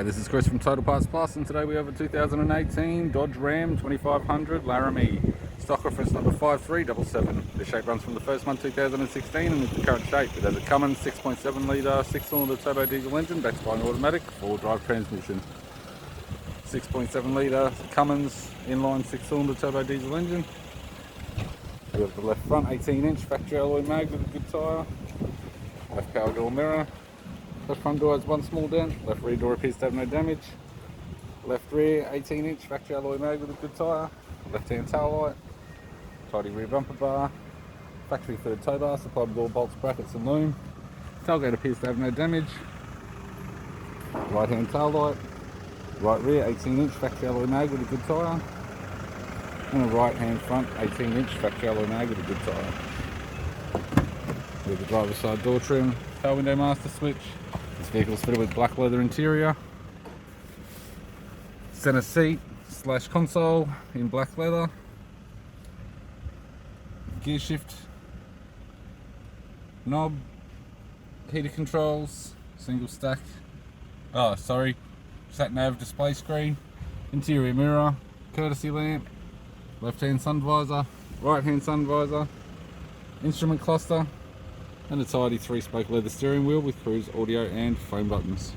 Hi, this is Chris from Total Parts Plus, and today we have a 2018 Dodge Ram 2500 Laramie. Stock reference number 5377. The shape runs from the first month 2016 and is the current shape. It has a Cummins 6.7 litre 6-cylinder turbo diesel engine backed by an automatic 4-drive transmission. 6.7 litre Cummins inline 6-cylinder turbo diesel engine. We have the left front 18-inch factory alloy mag with a good tyre. Left power door mirror. Left front door has one small dent, left rear door appears to have no damage. Left rear 18-inch factory alloy mag with a good tyre. Left hand tail light. Tidy rear bumper bar. Factory third tow bar supplied with all bolts, brackets and loom. Tailgate appears to have no damage. Right hand tail light. Right rear 18-inch factory alloy mag with a good tyre. And a right hand front 18-inch factory alloy mag with a good tyre. With the driver's side door trim, tail window master switch. This vehicle is fitted with black leather interior. Center seat / console in black leather. Gear shift knob, heater controls, single stack. Sat nav display screen, interior mirror, courtesy lamp, left hand sun visor, right hand sun visor, instrument cluster, and a tidy 3-spoke leather steering wheel with cruise audio and phone buttons.